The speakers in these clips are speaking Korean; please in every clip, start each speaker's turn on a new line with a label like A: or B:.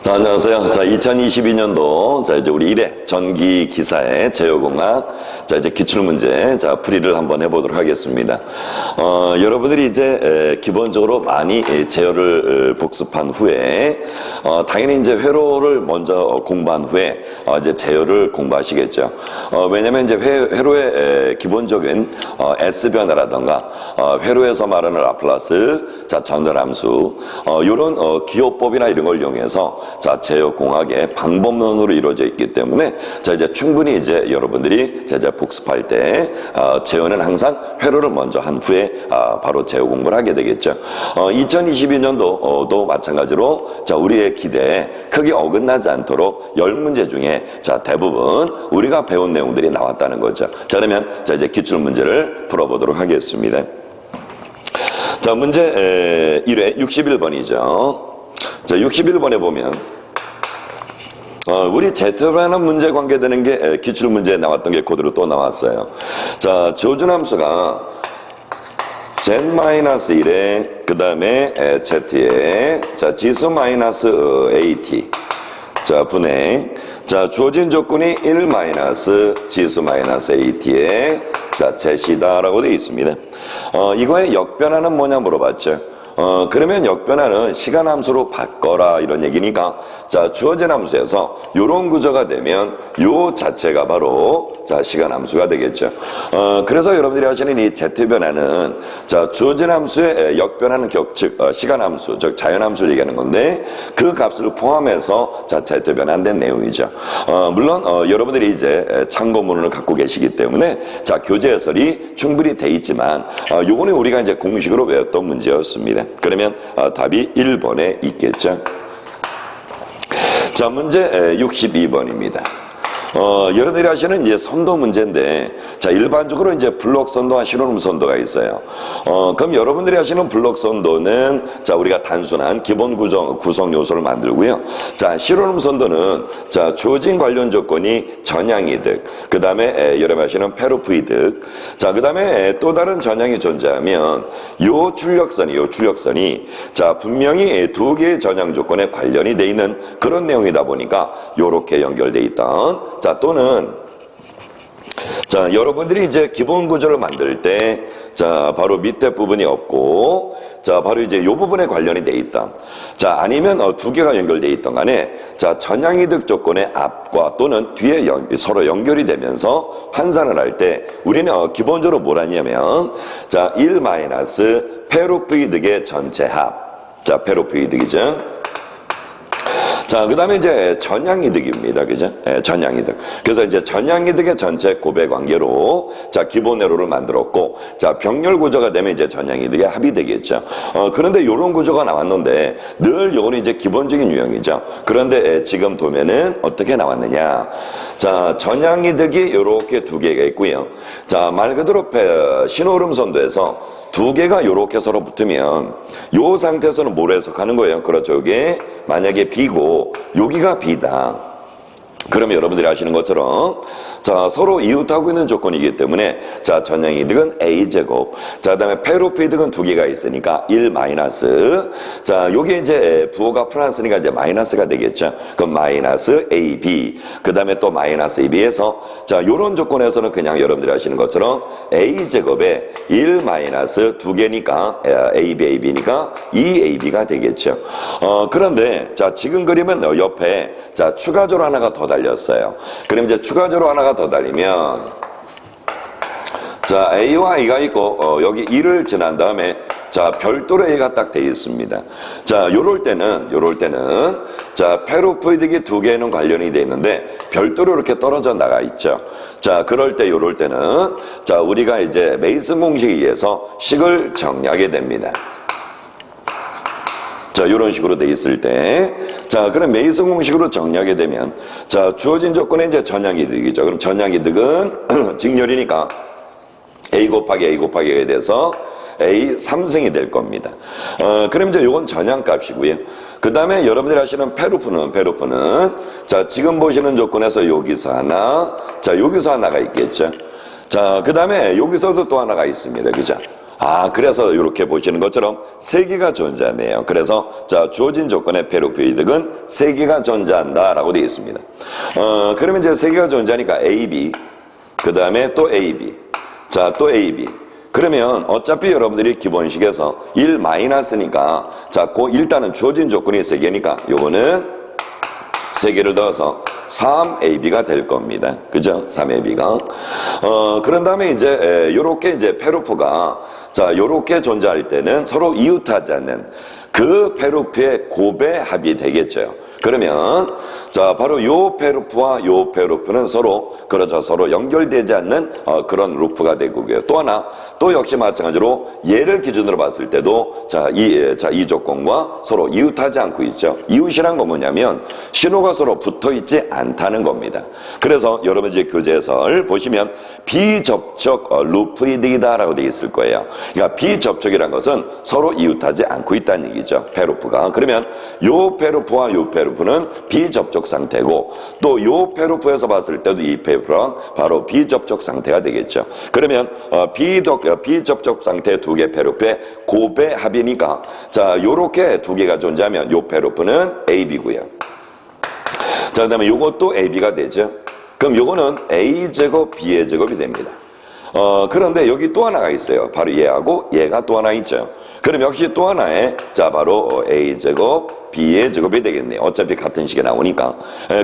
A: 자, 안녕하세요. 자, 2022년도, 자, 이제 우리 1회 전기 기사의 제어공학, 자, 이제 기출문제, 자, 풀이를 한번 해보도록 하겠습니다. 여러분들이 이제, 기본적으로 많이 제어를 복습한 후에, 당연히 이제 회로를 먼저 공부한 후에, 이제 제어를 공부하시겠죠. 왜냐면 이제 회로의 기본적인, S변화라던가, 회로에서 말하는 라플라스, 자, 전전함수, 요런, 기호법이나 이런 걸 이용해서 자, 제어공학의 방법론으로 이루어져 있기 때문에 자, 이제 충분히 이제 여러분들이 이제 복습할 때 제어는 항상 회로를 먼저 한 후에 바로 제어 공부를 하게 되겠죠. 2022년도도 마찬가지로 자, 우리의 기대에 크게 어긋나지 않도록 10문제 중에 자, 대부분 우리가 배운 내용들이 나왔다는 거죠. 자, 그러면 자, 이제 기출 문제를 풀어보도록 하겠습니다. 자, 문제 1회 61번이죠. 자, 61번에 보면 우리 Z변환 문제 관계되는 게 기출문제에 나왔던 게 그대로 또 나왔어요. 자, 조준함수가 Z-1에 그 다음에 Z에 자, 지수 마이너스 AT 자, 분의 자, 주어진 조건이 1 마이너스 지수 마이너스 AT에 자, Z이다라고 되어 있습니다. 이거의 역변화는 뭐냐 물어봤죠. 그러면 역변화는 시간함수로 바꿔라 이런 얘기니까 자, 주어진 함수에서 요런 구조가 되면 요 자체가 바로 자, 시간함수가 되겠죠. 그래서 여러분들이 하시는 이 Z변화는 자, 주어진 함수의 역변하는 즉 시간함수, 즉 자연함수를 얘기하는 건데 그 값을 포함해서 자, Z변화된 내용이죠. 물론 여러분들이 이제 참고문을 갖고 계시기 때문에 자, 교재 해설이 충분히 돼 있지만 요거는 우리가 이제 공식으로 외웠던 문제였습니다. 그러면 답이 1번에 있겠죠. 자, 문제 62번입니다. 여러분들이 하시는 이제 선도 문제인데, 자, 일반적으로 이제 블록 선도와 신호름 선도가 있어요. 그럼 여러분들이 하시는 블록 선도는, 자, 우리가 단순한 기본 구성 요소를 만들고요. 자, 신호름 선도는, 자, 주어진 관련 조건이 전향이득, 그 다음에 여러분이 하시는 페로프이득, 자, 그 다음에 또 다른 전향이 존재하면, 요 출력선이, 자, 분명히 두 개의 전향 조건에 관련이 돼 있는 그런 내용이다 보니까, 요렇게 연결돼 있던, 자, 또는, 자, 여러분들이 이제 기본 구조를 만들 때, 자, 바로 밑에 부분이 없고, 자, 바로 이제 요 부분에 관련이 돼 있다. 자, 아니면 두 개가 연결돼 있던 간에, 자, 전향이득 조건의 앞과 또는 뒤에 서로 연결이 되면서 환산을 할 때, 우리는 기본적으로 뭘 하냐면, 자, 1 마이너스 페로프이득의 전체 합. 자, 페로프이득이죠. 자, 그 다음에 이제 전향이득입니다. 그죠? 전향이득. 그래서 이제 전향이득의 전체 곱의 관계로, 자, 기본 회로를 만들었고, 자, 병렬 구조가 되면 이제 전향이득의 합이 되겠죠. 그런데 요런 구조가 나왔는데, 늘 요거는 이제 기본적인 유형이죠. 그런데 지금 보면은 어떻게 나왔느냐. 자, 전향이득이 요렇게 두 개가 있고요. 자, 말 그대로 신호름 선도에서 두 개가 요렇게 서로 붙으면 요 상태에서는 뭘 해석하는 거예요? 그렇죠. 이게 만약에 B고 여기가 B다. 그러면 여러분들이 아시는 것처럼 자, 서로 이웃하고 있는 조건이기 때문에 자, 전향이득은 A제곱. 자, 그 다음에 페로프이득은 두 개가 있으니까 1 마이너스. 자, 요게 이제 부호가 플러스니까 이제 마이너스가 되겠죠. 그럼 마이너스 AB. 그 다음에 또 마이너스 AB에서 자, 요런 조건에서는 그냥 여러분들이 아시는 것처럼 A제곱에 1 마이너스 두 개니까 AB니까 2AB가 되겠죠. 그런데 자, 지금 그림은 옆에 자, 추가적으로 하나가 더 달렸어요. 그럼 이제 추가적으로 하나가 더 달리면 자, A와 A가 있고 여기 2를 지난 다음에 자, 별도로 A가 딱 돼 있습니다. 자, 요럴 때는 자, 페로프이득이 두 개는 관련이 돼 있는데 별도로 이렇게 떨어져 나가 있죠. 자, 그럴 때 요럴 때는 자, 우리가 이제 메이슨 공식에 의해서 식을 정리하게 됩니다. 자, 이런 식으로 돼 있을 때, 자, 그럼 메이슨 공식으로 정리하게 되면, 자, 주어진 조건에 이제 전향이득이죠. 그럼 전향이득은 직렬이니까 A 곱하기 A에 대해서 A 3승이 될 겁니다. 그럼 이제 요건 전향값이고요. 그 다음에 여러분들이 하시는 페루프는, 자, 지금 보시는 조건에서 여기서 하나, 자, 여기서 하나가 있겠죠. 자, 그 다음에 여기서도 또 하나가 있습니다. 그죠? 그래서 이렇게 보시는 것처럼 세 개가 존재하네요. 그래서 자, 주어진 조건의 페루프 이득은 세 개가 존재한다라고 되어 있습니다. 그러면 이제 세 개가 존재하니까 AB, 그 다음에 또 AB, 자, 또 AB. 그러면 어차피 여러분들이 기본식에서 1 마이너스니까 자, 일단은 주어진 조건이 세 개니까 요거는 세 개를 넣어서 3AB가 될 겁니다. 그죠? 3AB가. 그런 다음에 이제, 요렇게 이제 페루프가, 자, 요렇게 존재할 때는 서로 이웃하지 않는 그 페루프의 곱의 합이 되겠죠. 그러면, 자, 바로 요 페루프와 요 페루프는 서로, 그렇죠. 서로 연결되지 않는, 그런 루프가 되고요. 또 하나, 또 역시 마찬가지로 얘를 기준으로 봤을 때도 이 조건과 서로 이웃하지 않고 있죠. 이웃이란 건 뭐냐면 신호가 서로 붙어 있지 않다는 겁니다. 그래서 여러분 이제 교재 해설 보시면 비접촉 루프이드이다라고 되어 있을 거예요. 그러니까 비접촉이란 것은 서로 이웃하지 않고 있다는 얘기죠. 페루프가. 그러면 요 페루프와 요 페루프는 비접촉 상태고 또 요 페루프에서 봤을 때도 이 페루프랑 바로 비접촉 상태가 되겠죠. 그러면 비접촉 상태 두 개 페루프의 곱의 합이니까 자, 요렇게 두 개가 존재하면 요 페루프는 AB고요. 자, 그다음에 요것도 AB가 되죠. 그럼 요거는 A제곱 B의 제곱이 됩니다. 그런데 여기 또 하나가 있어요. 바로 얘하고 얘가 또 하나 있죠. 그럼 역시 또 하나의 자, 바로 A제곱 B의 제곱이 되겠네요. 어차피 같은 식에 나오니까.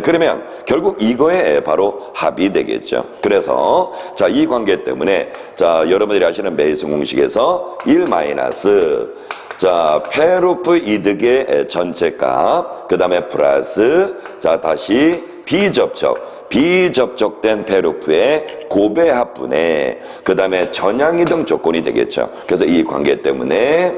A: 그러면 결국 이거에 바로 합이 되겠죠. 그래서 자, 이 관계 때문에 자, 여러분들이 아시는 메이슨 공식에서 1 마이너스 자, 페루프 이득의 전체값, 그 다음에 플러스 자, 다시 비접촉된 페루프의 곱의 합분의 그 다음에 전향이동 조건이 되겠죠. 그래서 이 관계 때문에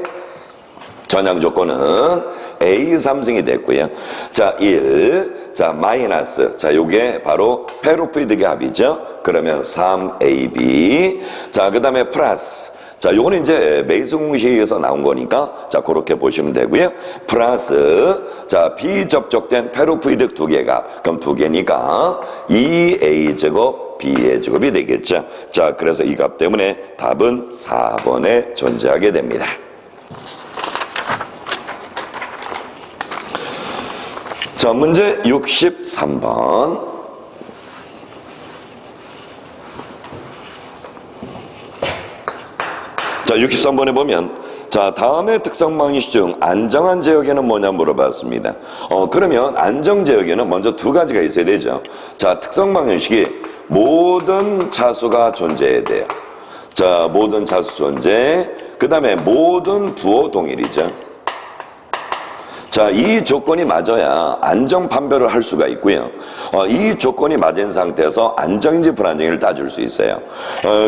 A: 전향 조건은 A3승이 됐고요. 자, 1, 자, 마이너스. 자, 요게 바로 페루프 이득의 합이죠. 그러면 3AB. 자, 그 다음에 플러스. 자, 요거는 이제 메이슨 공식에서 나온 거니까 자, 그렇게 보시면 되고요. 플러스 자, 비접촉된 페루프 이득 두 개가 그럼 두 개니까 2A제곱 B의 제곱이 되겠죠. 자, 그래서 이 값 때문에 답은 4번에 존재하게 됩니다. 자, 문제 63번. 자, 63번에 보면 자, 다음의 특성방정식 중 안정한 제역에는 뭐냐 물어봤습니다. 그러면 안정제역에는 먼저 두 가지가 있어야 되죠. 자, 특성방정식이 모든 차수가 존재해야 돼요. 자, 모든 차수 존재. 그 다음에 모든 부호 동일이죠. 자, 이 조건이 맞아야 안정 판별을 할 수가 있고요. 이 조건이 맞은 상태에서 안정인지 불안정인지를 따질 수 있어요.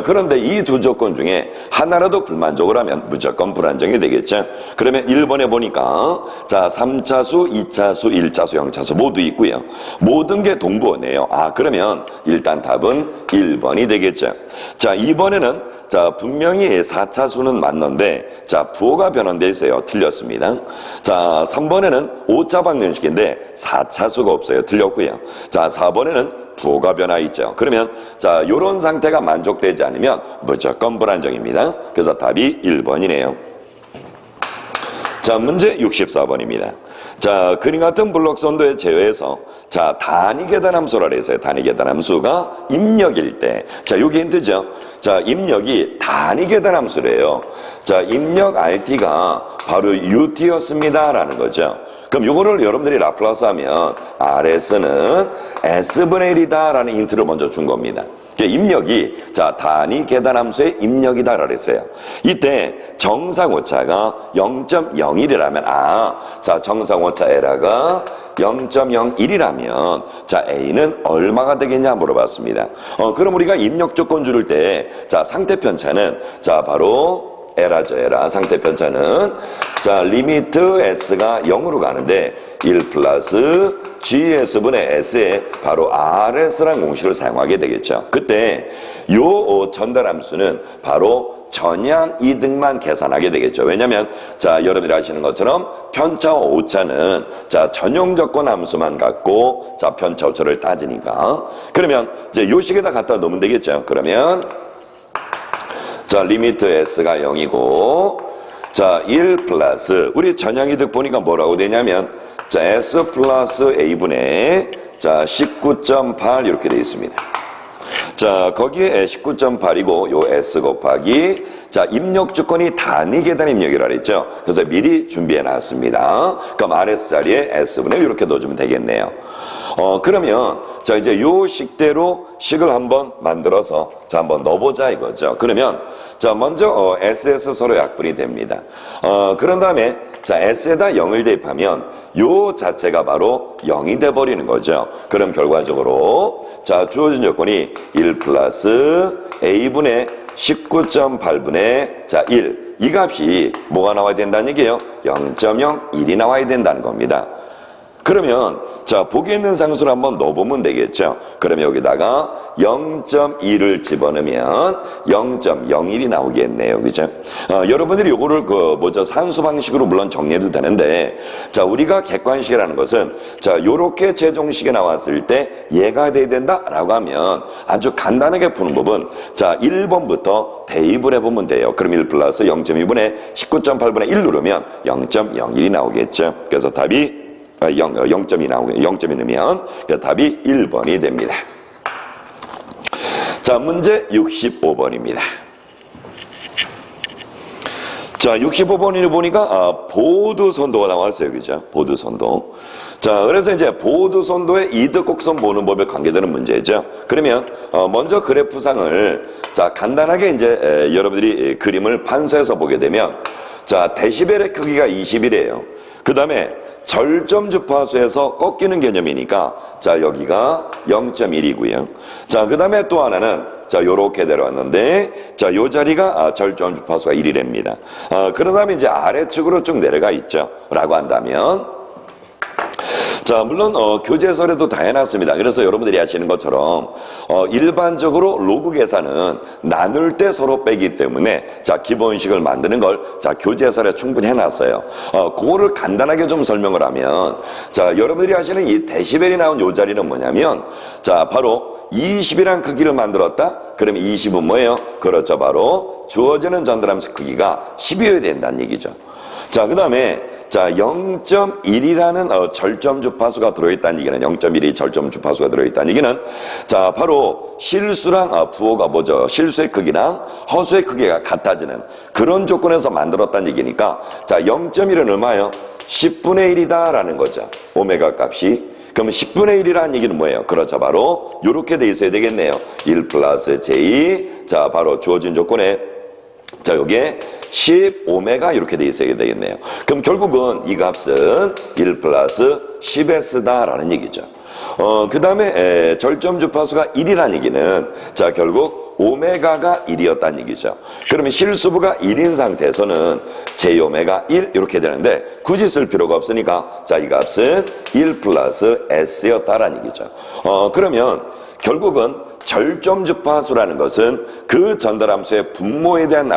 A: 그런데 이 두 조건 중에 하나라도 불만족을 하면 무조건 불안정이 되겠죠. 그러면 1번에 보니까 자, 3차수, 2차수, 1차수, 0차수 모두 있고요. 모든 게 동부호네요. 그러면 일단 답은 1번이 되겠죠. 자, 2번에는 자, 분명히 4차수는 맞는데 자, 부호가 변환되어 있어요. 틀렸습니다. 자, 3번에는 5차 방정식인데 4차수가 없어요. 틀렸고요. 자, 4번에는 부호가 변화 있죠. 그러면 자, 요런 상태가 만족되지 않으면 무조건 불안정입니다. 그래서 답이 1번이네요. 자, 문제 64번입니다. 자, 그림 같은 블록 선도에 제외해서 자, 단위 계단함수라 그랬어요. 단위 계단함수가 입력일 때. 자, 요게 힌트죠. 자, 입력이 단위 계단함수래요. 자, 입력 RT가 바로 UT였습니다. 라는 거죠. 그럼 요거를 여러분들이 라플라스 하면 RS는 S분의 1이다. 라는 힌트를 먼저 준 겁니다. 입력이 자, 단위 계단함수의 입력이다 그랬어요. 이때 정상오차가 0.01이라면 자, 정상오차 에러가 0.01이라면 자, A는 얼마가 되겠냐 물어봤습니다. 그럼 우리가 입력 조건 줄일 때 자, 상태 편차는 자, 바로 에라죠. 에라. 상태 편차는 자, 리미트 S가 0으로 가는데 1 플러스 GS분의 S에 바로 RS라는 공식을 사용하게 되겠죠. 그때 요 전달함수는 바로 전향 이득만 계산하게 되겠죠. 왜냐면 자, 여러분들이 아시는 것처럼 편차와 오차는 자, 전용 조건 함수만 갖고 자, 편차 오차를 따지니까. 그러면 이제 요 식에다 갖다 놓으면 되겠죠. 그러면 자, 리미트 S가 0이고, 자, 1 플러스, 우리 전형이득 보니까 뭐라고 되냐면, 자, S 플러스 A분의, 자, 19.8 이렇게 되어 있습니다. 자, 거기에 19.8이고, 요 S 곱하기, 자, 입력 조건이 단위 계단 입력이라 그랬죠. 그래서 미리 준비해 놨습니다. 그럼 RS 자리에 S분의 이렇게 넣어주면 되겠네요. 그러면, 자, 이제 요 식대로 식을 한번 만들어서, 자, 한번 넣어보자 이거죠. 그러면, 자, 먼저, S에서 서로 약분이 됩니다. 그런 다음에, 자, S에다 0을 대입하면, 요 자체가 바로 0이 돼버리는 거죠. 그럼 결과적으로, 자, 주어진 조건이 1 플러스 A분의 19.8분의, 자, 1. 이 값이 뭐가 나와야 된다는 얘기예요? 0.01이 나와야 된다는 겁니다. 그러면 자, 보기 있는 상수를 한번 넣어보면 되겠죠. 그러면 여기다가 0.1을 집어넣으면 0.01이 나오겠네요. 그죠? 여러분들이 요거를 산수 방식으로 물론 정리해도 되는데, 자, 우리가 객관식이라는 것은, 자, 요렇게 최종식이 나왔을 때 얘가 돼야 된다라고 하면 아주 간단하게 푸는 법은, 자, 1번부터 대입을 해보면 돼요. 그럼 1 플러스 0.2분의 19.8분의 1 누르면 0.01이 나오겠죠. 그래서 답이 0.2 나오게 0.2 넣으면 답이 1번이 됩니다. 자, 문제 65번입니다. 자, 65번을 보니까 보드선도가 나왔어요. 그죠? 보드선도. 자, 그래서 이제 보드선도의 이득곡선 보는 법에 관계되는 문제죠. 그러면 먼저 그래프상을 자, 간단하게 이제 여러분들이 그림을 판서해서 보게 되면, 자, 데시벨의 크기가 20이래요. 그 다음에 절점 주파수에서 꺾이는 개념이니까, 자, 여기가 0.1이고요. 자, 그 다음에 또 하나는, 자, 요렇게 내려왔는데, 자, 요 자리가 절점 주파수가 1이랍니다. 그런 다음에 이제 아래쪽으로 쭉 내려가 있죠. 라고 한다면, 자, 물론 교재설에도 다 해놨습니다. 그래서 여러분들이 아시는 것처럼 일반적으로 로그 계산은 나눌 때 서로 빼기 때문에, 자, 기본식을 만드는 걸, 자, 교재설에 충분히 해놨어요. 그거를 간단하게 좀 설명을 하면, 자, 여러분들이 아시는 이 데시벨이 나온 요 자리는 뭐냐면, 자, 바로 20이란 크기를 만들었다? 그러면 20은 뭐예요? 그렇죠. 바로 주어지는 전달함수 크기가 10이어야 된다는 얘기죠. 자, 그 다음에, 자, 0.1이라는 절점 주파수가 들어있다는 얘기는, 0.1이 절점 주파수가 들어있다는 얘기는, 자, 바로 실수랑 부호가 뭐죠? 실수의 크기랑 허수의 크기가 같아지는 그런 조건에서 만들었다는 얘기니까, 자, 0.1은 얼마예요? 10분의 1이다라는 거죠. 오메가 값이. 그럼 10분의 1이라는 얘기는 뭐예요? 그렇죠. 바로 요렇게 돼 있어야 되겠네요. 1 플러스 j. 자, 바로 주어진 조건에, 자, 요게 10오메가 이렇게 돼 있어야 되겠네요. 그럼 결국은 이 값은 1 플러스 10s다라는 얘기죠. 그 다음에 절점 주파수가 1이라는 얘기는, 자, 결국 오메가가 1이었다는 얘기죠. 그러면 실수부가 1인 상태에서는 제오메가 1 이렇게 되는데 굳이 쓸 필요가 없으니까, 자, 이 값은 1 플러스 s였다라는 얘기죠. 그러면 결국은 절점 주파수라는 것은 그 전달함수의 분모에 대한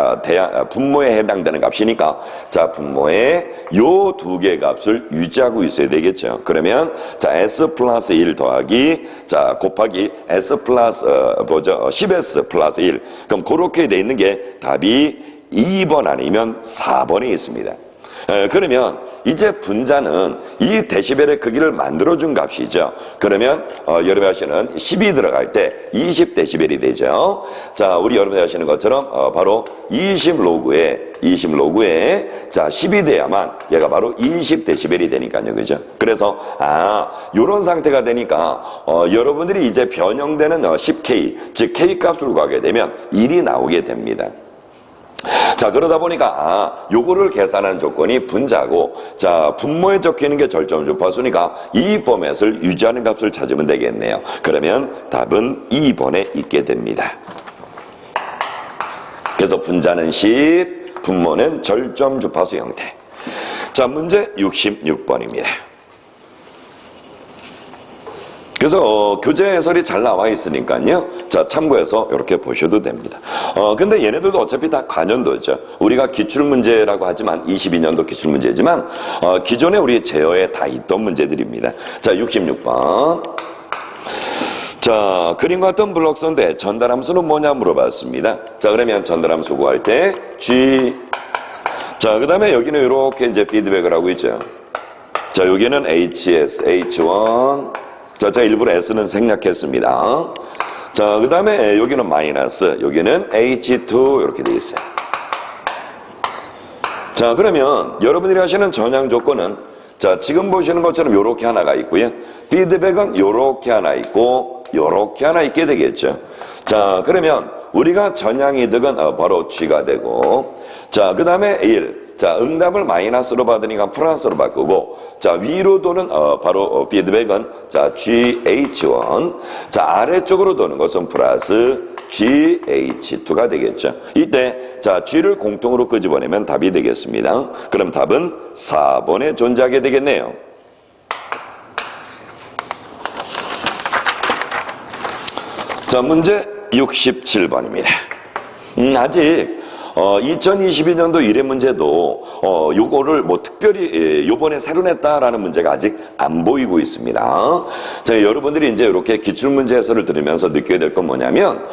A: 분모에 해당되는 값이니까, 자, 분모에 요 두 개의 값을 유지하고 있어야 되겠죠. 그러면, 자, s 플러스 1 더하기, 자, 곱하기 s 플러스 10s 플러스 1. 그럼 그렇게 돼 있는 게 답이 2번 아니면 4번에 있습니다. 그러면 이제 분자는 이 데시벨의 크기를 만들어준 값이죠. 그러면 여러분이 아시는 10이 들어갈 때 20데시벨이 되죠. 자, 우리 여러분이 아시는 것처럼 바로 20로그에 자, 10이 돼야만 얘가 바로 20데시벨이 되니까요. 그죠? 그래서 요런 상태가 되니까 여러분들이 이제 변형되는 10K, 즉 K 값을 구하게 되면 1이 나오게 됩니다. 자, 그러다 보니까 요거를 계산하는 조건이 분자고, 자, 분모에 적혀있는 게 절점 주파수니까 이 포맷을 유지하는 값을 찾으면 되겠네요. 그러면 답은 2번에 있게 됩니다. 그래서 분자는 10, 분모는 절점 주파수 형태. 자, 문제 66번입니다. 그래서 교재 해설이 잘 나와 있으니까요. 자, 참고해서 이렇게 보셔도 됩니다. 근데 얘네들도 어차피 다 관연도죠. 우리가 기출문제라고 하지만 22년도 기출문제지만 기존에 우리 제어에 다 있던 문제들입니다. 자, 66번. 자, 그림과 같은 블록선도의 전달함수는 뭐냐 물어봤습니다. 자, 그러면 전달함수 구할 때 G. 자, 그 다음에 여기는 이렇게 이제 피드백을 하고 있죠. 자, 여기는 HS, H1. 자, 제가 일부러 S는 생략했습니다. 자, 그 다음에 여기는 마이너스, 여기는 H2 이렇게 되어 있어요. 자, 그러면 여러분들이 하시는 전향 조건은 자, 지금 보시는 것처럼 이렇게 하나가 있고요. 피드백은 이렇게 하나 있고 이렇게 하나 있게 되겠죠. 자, 그러면 우리가 전향이득은 바로 G가 되고, 자, 그 다음에 1. 자, 응답을 마이너스로 받으니까 플러스로 바꾸고, 자, 위로 도는 바로 피드백은 자, GH1. 자, 아래쪽으로 도는 것은 플러스 GH2가 되겠죠. 이때 자, G를 공통으로 끄집어내면 답이 되겠습니다. 그럼 답은 4번에 존재하게 되겠네요. 자, 문제 67번입니다. 아직 2022년도 1회 문제도 요거를 뭐 특별히 요번에 새로 냈다라는 문제가 아직 안 보이고 있습니다. 자, 여러분들이 이제 이렇게 기출문제 해설을 들으면서 느껴야 될 건 뭐냐면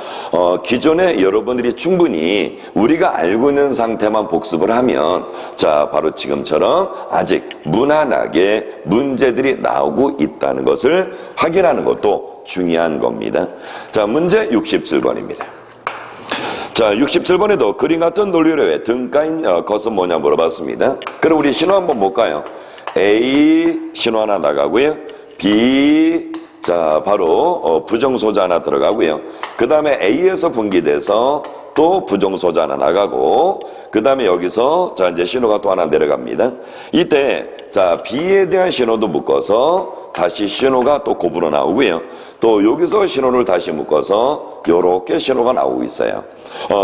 A: 기존에 여러분들이 충분히 우리가 알고 있는 상태만 복습을 하면 자, 바로 지금처럼 아직 무난하게 문제들이 나오고 있다는 것을 확인하는 것도 중요한 겁니다. 자, 문제 67번입니다. 자, 67번에도 그림 같은 논리로 왜 등가인 것은 뭐냐 물어봤습니다. 그럼 우리 신호 한번 볼까요? A 신호 하나 나가고요. B, 자, 바로 부정소자 하나 들어가고요. 그 다음에 A에서 분기돼서 또 부정소자 하나 나가고, 그 다음에 여기서 자, 이제 신호가 또 하나 내려갑니다. 이때 자, B에 대한 신호도 묶어서 다시 신호가 또 곱으로 나오고요. 또 여기서 신호를 다시 묶어서 요렇게 신호가 나오고 있어요.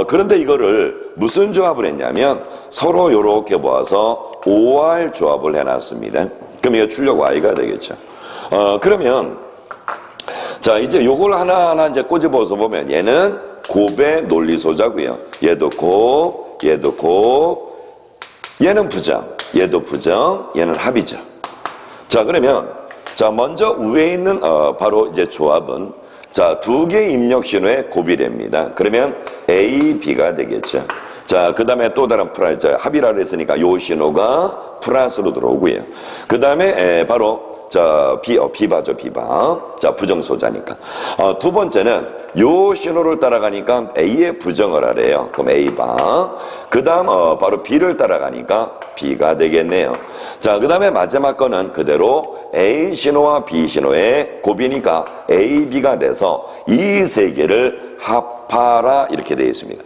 A: 그런데 이거를 무슨 조합을 했냐면 서로 요렇게 모아서 OR 조합을 해놨습니다. 그럼 이거 출력 Y가 되겠죠. 그러면 자, 이제 요걸 하나하나 이제 꼬집어서 보면 얘는 곱의 논리소자고요. 얘도 곱, 얘도 곱, 얘는 부정, 얘도 부정, 얘는 합이죠. 자, 그러면 자, 먼저 위에 있는 바로 이제 조합은 자, 두 개의 입력 신호의 곱이랍니다. 그러면 A, B가 되겠죠. 자, 그 다음에 또 다른 플러스, 합이라 그랬으니까 요 신호가 플러스로 들어오고요. 그 다음에 바로 자, 비바죠, 비바. 자, 부정소자니까. 두 번째는 요 신호를 따라가니까 A의 부정을 하래요. 그럼 A바. 그 다음, 바로 B를 따라가니까 B가 되겠네요. 자, 그 다음에 마지막 거는 그대로 A 신호와 B 신호의 곱이니까 A, B가 돼서 이 세 개를 합하라 이렇게 되어 있습니다.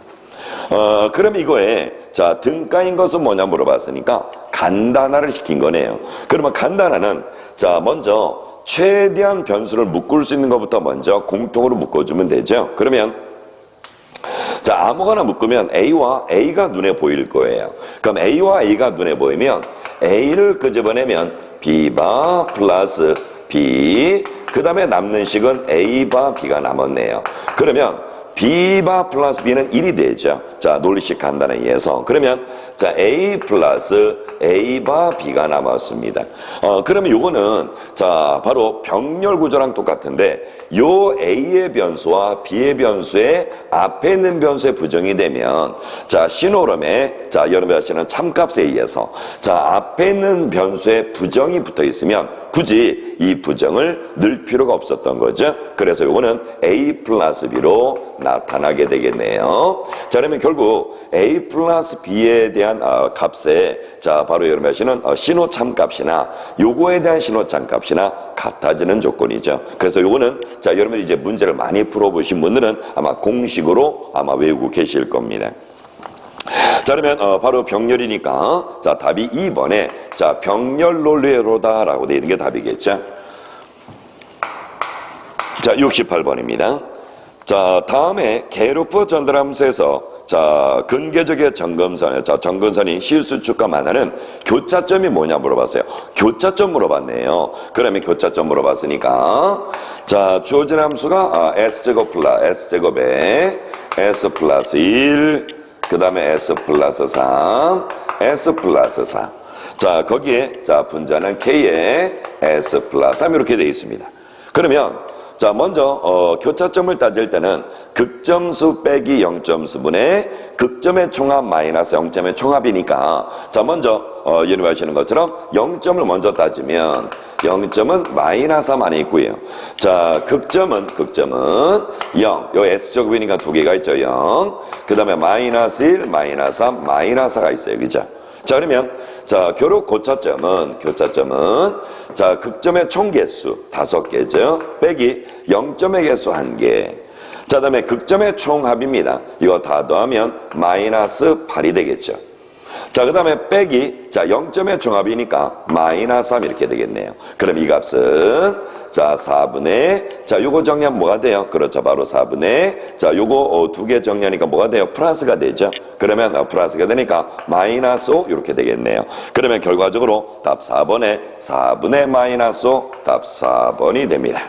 A: 그럼 이거에 자, 등가인 것은 뭐냐 물어봤으니까 간단화를 시킨 거네요. 그러면 간단화는 자, 먼저 최대한 변수를 묶을 수 있는 것부터 먼저 공통으로 묶어주면 되죠. 그러면 자, 아무거나 묶으면 A와 A가 눈에 보일 거예요. 그럼 A와 A가 눈에 보이면 A를 끄집어내면 B바 플러스 B, 그 다음에 남는 식은 A바 B가 남았네요. 그러면 B바 플러스 B는 1이 되죠. 자, 논리식 간단에 의해서. 그러면 자, A 플러스 A바 B가 남았습니다. 그러면 요거는 자, 바로 병렬 구조랑 똑같은데 요 A의 변수와 B의 변수의 앞에 있는 변수의 부정이 되면 자, 신호름에 자, 여러분이 하시는 참값에 의해서 자, 앞에 있는 변수의 부정이 붙어 있으면 굳이 이 부정을 넣을 필요가 없었던 거죠. 그래서 요거는 A 플러스 B로 나타나게 되겠네요. 자, 그러면 결국 A 플러스 B에 대한 값에 자, 바로 여러분 하시는 신호 참값이나 요거에 대한 신호 참값이나 같아지는 조건이죠. 그래서 요거는 자, 여러분이 이제 문제를 많이 풀어보신 분들은 아마 공식으로 아마 외우고 계실 겁니다. 자, 그러면 바로 병렬이니까 자, 답이 2번에 자, 병렬 논리로다 라고 되어 있는 게 답이겠죠. 자, 68번입니다. 자, 다음에 게르프 전달함수에서 자, 근계적의 점근선, 자, 점근선이 실수축과 만나는 교차점이 뭐냐 물어봤어요. 교차점 물어봤네요. 그러면 교차점 물어봤으니까 자, 주어진 함수가 S제곱 플러스 S제곱에 S 플러스 1, 그 다음에 S 플러스 3, S 플러스 4. 자, 거기에 자, 분자는 K에 S 플러스 3 이렇게 되어 있습니다. 그러면 자, 먼저 교차점을 따질 때는 극점수 빼기 0점수분의 극점의 총합 마이너스 0점의 총합이니까, 자, 먼저 예를 하시는 것처럼 0점을 먼저 따지면 0점은 마이너스 3 안에 있고요. 자, 극점은 0. 요 S제곱이니까 두 개가 있죠. 0. 그 다음에 마이너스 1, 마이너스 3, 마이너스 4가 있어요. 그죠? 자, 그러면 자, 교록 교차점은 자, 극점의 총 개수 5개죠. 빼기 0점의 개수 1개. 자, 그다음에 극점의 총합입니다. 이거 다 더하면 마이너스 8이 되겠죠. 자, 그 다음에 빼기, 자, 0점의 총합이니까 마이너스 3 이렇게 되겠네요. 그럼 이 값은, 자, 4분의, 자, 요거 정리하면 뭐가 돼요? 그렇죠. 바로 4분의, 자, 요거 두 개 정리하니까 뭐가 돼요? 플러스가 되죠. 그러면 플러스가 되니까 마이너스 5 이렇게 되겠네요. 그러면 결과적으로 답 4분의 마이너스 5, 답 4번이 됩니다.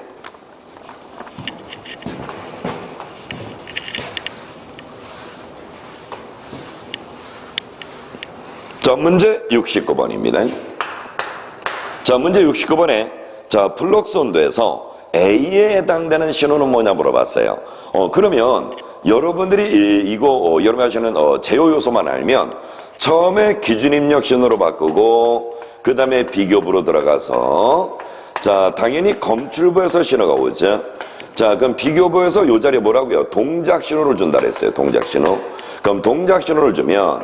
A: 자, 문제 69번입니다. 자, 문제 69번에, 자, 블록선도에서 A에 해당되는 신호는 뭐냐 물어봤어요. 그러면 여러분들이 여러분이 하시는 제어 요소만 알면 처음에 기준 입력 신호로 바꾸고, 그 다음에 비교부로 들어가서, 자, 당연히 검출부에서 신호가 오죠. 자, 그럼 비교부에서 요 자리에 뭐라고요? 동작 신호를 준다 그랬어요. 동작 신호. 그럼 동작 신호를 주면,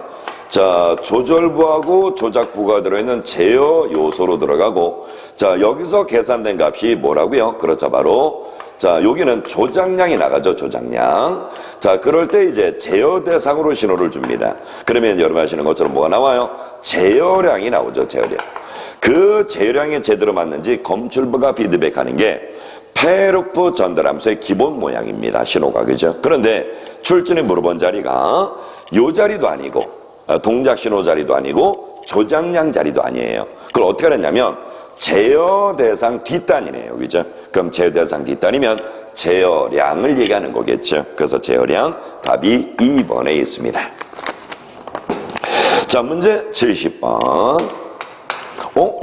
A: 자, 조절부하고 조작부가 들어있는 제어 요소로 들어가고, 자, 여기서 계산된 값이 뭐라고요? 그렇죠. 바로, 자, 여기는 조작량이 나가죠. 조작량. 자, 그럴 때 이제 제어 대상으로 신호를 줍니다. 그러면 여러분 하시는 것처럼 뭐가 나와요? 제어량이 나오죠. 제어량. 그 제어량이 제대로 맞는지 검출부가 피드백하는 게 패루프 전달함수의 기본 모양입니다. 신호가. 그죠? 그런데 출전이 물어본 자리가 요 자리도 아니고, 동작 신호 자리도 아니고 조작량 자리도 아니에요. 그걸 어떻게 하느냐면 제어 대상 뒷단이네요. 그죠? 그럼 제어 대상 뒷단이면 제어량을 얘기하는 거겠죠. 그래서 제어량 답이 2번에 있습니다. 자, 문제 70번.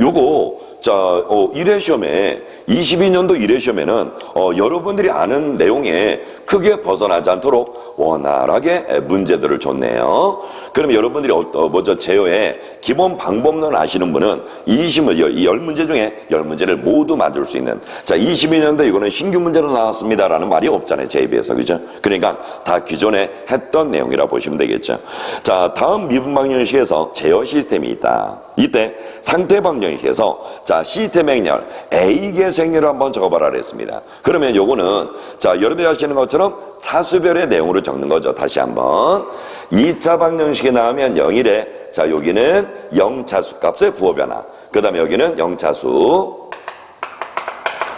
A: 요거 자, 1회 시험에 22년도 1회 시험에는 여러분들이 아는 내용에 크게 벗어나지 않도록 원활하게 문제들을 줬네요. 그럼 여러분들이 제어의 기본 방법론 아시는 분은 이 10문제 중에 10문제를 모두 맞을 수 있는, 자, 22년도 이거는 신규 문제로 나왔습니다라는 말이 없잖아요. 제에 비해서. 그죠? 그러니까 다 기존에 했던 내용이라 보시면 되겠죠. 자, 다음 미분방정식에서 제어 시스템이 있다. 이때 상태방정식에서, 자, 시스템 행렬 A 계수 행렬을 한번 적어봐라 그랬습니다. 그러면 요거는, 자, 여러분들이 하시는 것처럼 차수별의 내용으로 적는 거죠. 다시 한번 2차 방정식에 나오면 0이래. 자, 여기는 0차수 값의 부호 변화, 그 다음에 여기는 0차수,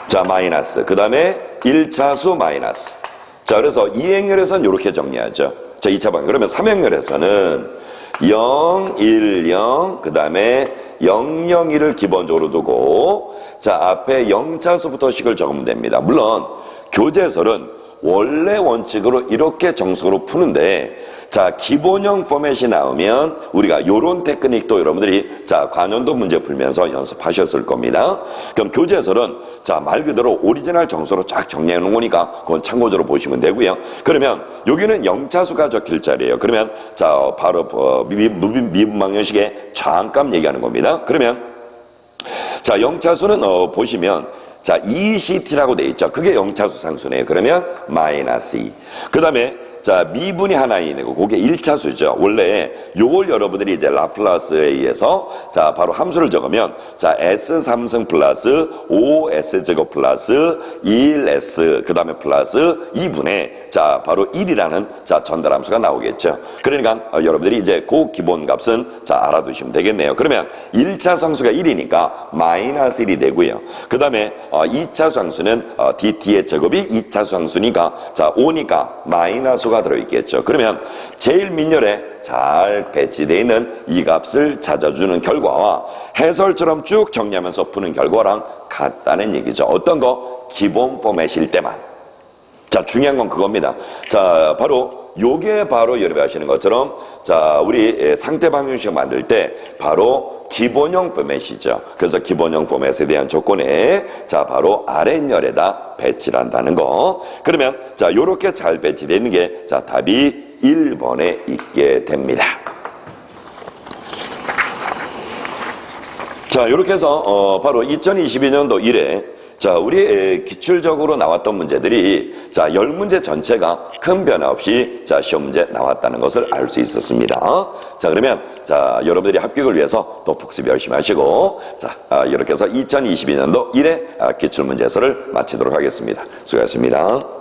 A: 자, 마이너스, 그 다음에 1차수 마이너스. 자, 그래서 2행렬에서는 이렇게 정리하죠. 자, 2차 방정. 그러면 3행렬에서는 0, 1, 0, 그 다음에 0, 0, 1을 기본적으로 두고, 자, 앞에 0차수부터 식을 적으면 됩니다. 물론 교재설은 원래 원칙으로 이렇게 정석으로 푸는데, 자, 기본형 포맷이 나오면 우리가 요런 테크닉도 여러분들이, 자, 관연도 문제 풀면서 연습하셨을 겁니다. 그럼 교재설은, 자, 말 그대로 오리지널 정서로 쫙 정리해 놓은 거니까 그건 참고적으로 보시면 되고요. 그러면 여기는 0차수가 적힐 자리예요. 그러면, 자, 바로 미분방정식의 저항값 얘기하는 겁니다. 그러면, 자, 0차수는 보시면, 자, ECT라고 돼 있죠. 그게 0차수 상수네요. 그러면 마이너스 2. 그 다음에, 자, 미분이 하나 있는 거, 그게 1차수죠. 원래 요걸 여러분들이 이제 라플라스에 의해서, 자, 바로 함수를 적으면, 자, S3승 플러스 5S제곱 플러스 1S, 그 다음에 플러스 2분의, 자, 바로 1이라는, 자, 전달함수가 나오겠죠. 그러니까 여러분들이 이제 그 기본값은, 자, 알아두시면 되겠네요. 그러면 1차 상수가 1이니까 마이너스 1이 되고요. 그 다음에 2차 상수는 DT의 제곱이 2차 상수니까, 자, 5니까 마이너스가 들어있겠죠. 그러면 제일 민열에 잘 배치되어 있는 이 값을 찾아주는 결과와 해설처럼 쭉 정리하면서 푸는 결과랑 같다는 얘기죠. 어떤 거? 기본 포맷일 때만. 자, 중요한 건 그겁니다. 자, 바로 요게 바로 여러분이 아시는 것처럼 자, 우리 상태 방정식 만들 때 바로 기본형 포맷이죠. 그래서 기본형 포맷에 대한 조건에 자, 바로 아랫열에다 배치를 한다는 거. 그러면 자, 요렇게 잘 배치되는 게 자, 답이 1번에 있게 됩니다. 자, 이렇게 해서 바로 2022년도 1회 자, 우리 기출적으로 나왔던 문제들이 자, 10문제 전체가 큰 변화 없이 자, 시험 문제 나왔다는 것을 알 수 있었습니다. 자, 그러면 자, 여러분들이 합격을 위해서 또 복습 열심히 하시고 자, 이렇게 해서 2022년도 1회 기출 문제서를 마치도록 하겠습니다. 수고하셨습니다.